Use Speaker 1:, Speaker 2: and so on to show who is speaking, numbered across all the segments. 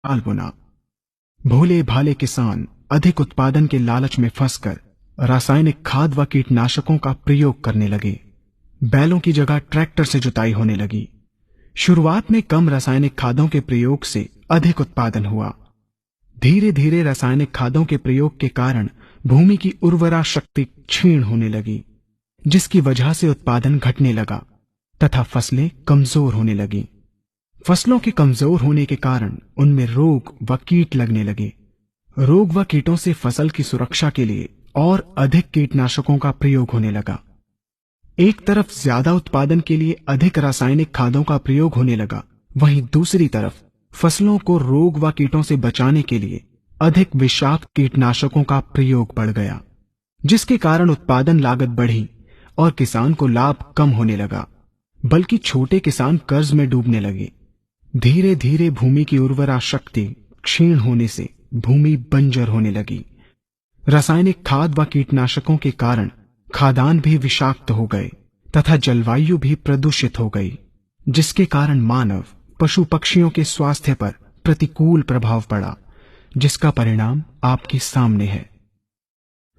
Speaker 1: साल बुना। भोले भाले किसान अधिक उत्पादन के लालच में फंसकर रासायनिक खाद व कीटनाशकों का प्रयोग करने लगे। बैलों की जगह ट्रैक्टर से जुताई होने लगी। शुरुआत में कम रासायनिक खादों के प्रयोग से अधिक उत्पादन हुआ। धीरे धीरे रासायनिक खादों के प्रयोग के कारण भूमि की उर्वरा शक्ति क्षीण होने लगी, जिसकी वजह से उत्पादन घटने लगा तथा फसलें कमजोर होने लगी। फसलों के कमजोर होने के कारण उनमें रोग व कीट लगने लगे। रोग व कीटों से फसल की सुरक्षा के लिए और अधिक कीटनाशकों का प्रयोग होने लगा। एक तरफ ज्यादा उत्पादन के लिए अधिक रासायनिक खादों का प्रयोग होने लगा, वहीं दूसरी तरफ फसलों को रोग व कीटों से बचाने के लिए अधिक विषाक्त कीटनाशकों का प्रयोग बढ़ गया, जिसके कारण उत्पादन लागत बढ़ी और किसान को लाभ कम होने लगा, बल्कि छोटे किसान कर्ज में डूबने लगे। धीरे धीरे भूमि की उर्वरा शक्ति क्षीण होने से भूमि बंजर होने लगी। रासायनिक खाद व कीटनाशकों के कारण खाद्यान्न भी विषाक्त हो गए तथा जलवायु भी प्रदूषित हो गई, जिसके कारण मानव पशु पक्षियों के स्वास्थ्य पर प्रतिकूल प्रभाव पड़ा, जिसका परिणाम आपके सामने है।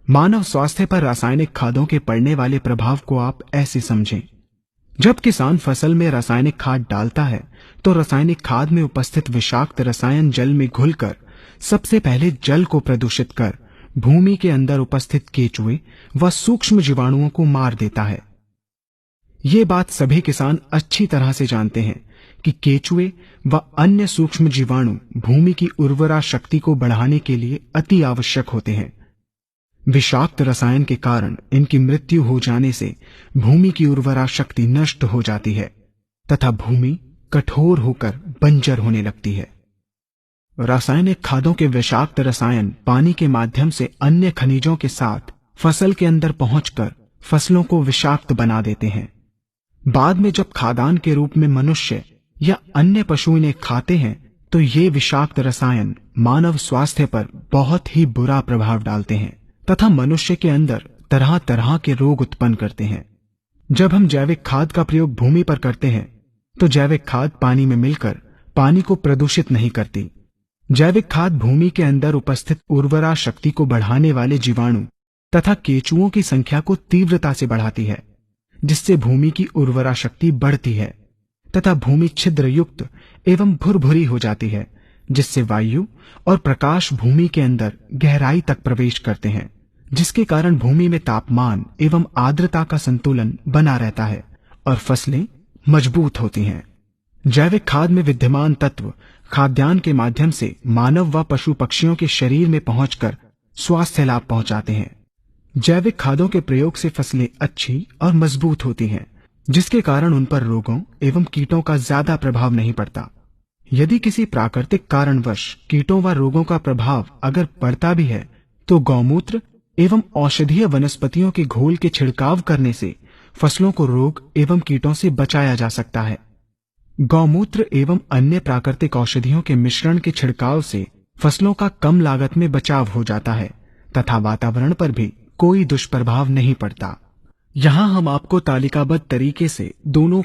Speaker 1: मानव स्वास्थ्य पर रासायनिक खादों के पड़ने वाले प्रभाव को आप ऐसे समझें। जब किसान फसल में रासायनिक खाद डालता है तो रासायनिक खाद में उपस्थित विषाक्त रसायन जल में घुलकर सबसे पहले जल को प्रदूषित कर भूमि के अंदर उपस्थित केचुए व सूक्ष्म जीवाणुओं को मार देता है। ये बात सभी किसान अच्छी तरह से जानते हैं कि केचुए व अन्य सूक्ष्म जीवाणु भूमि की उर्वरा शक्ति को बढ़ाने के लिए अति आवश्यक होते हैं। विषाक्त रसायन के कारण इनकी मृत्यु हो जाने से भूमि की उर्वरा शक्ति नष्ट हो जाती है तथा भूमि कठोर होकर बंजर होने लगती है। रासायनिक खादों के विषाक्त रसायन पानी के माध्यम से अन्य खनिजों के साथ फसल के अंदर पहुंचकर फसलों को विषाक्त बना देते हैं। बाद में जब खाद्यान्न के रूप में मनुष्य या अन्य पशु इन्हें खाते हैं तो ये विषाक्त रसायन मानव स्वास्थ्य पर बहुत ही बुरा प्रभाव डालते हैं तथा मनुष्य के अंदर तरह तरह के रोग उत्पन्न करते हैं। जब हम जैविक खाद का प्रयोग भूमि पर करते हैं तो जैविक खाद पानी में मिलकर पानी को प्रदूषित नहीं करती। जैविक खाद भूमि के अंदर उपस्थित उर्वरा शक्ति को बढ़ाने वाले जीवाणु तथा केचुओं की संख्या को तीव्रता से बढ़ाती है, जिससे भूमि की उर्वरा शक्ति बढ़ती है तथा भूमि छिद्र युक्त एवं भुरभुरी हो जाती है, जिससे वायु और प्रकाश भूमि के अंदर गहराई तक प्रवेश करते हैं, जिसके कारण भूमि में तापमान एवं आर्द्रता का संतुलन बना रहता है और फसलें मजबूत होती हैं। जैविक खाद में विद्यमान तत्व खाद्यान्न के माध्यम से मानव व पशु पक्षियों के शरीर में पहुंचकर स्वास्थ्य लाभ पहुंचाते हैं। जैविक खादों के प्रयोग से फसलें अच्छी और मजबूत होती हैं, जिसके कारण उन पर रोगों एवं कीटों का ज्यादा प्रभाव नहीं पड़ता। यदि किसी प्राकृतिक कारणवश कीटों व रोगों का प्रभाव अगर पड़ता भी है तो गौमूत्र एवं औषधीय वनस्पतियों के घोल के छिड़काव करने से फसलों को रोग एवं कीटों से बचाया जा सकता है। गौमूत्र एवं अन्य प्राकृतिक औषधियों के मिश्रण के छिड़काव से फसलों का कम लागत में बचाव हो जाता है तथा वातावरण पर भी कोई दुष्प्रभाव नहीं पड़ता। यहाँ हम आपको तालिकाबद्ध तरीके से दोनों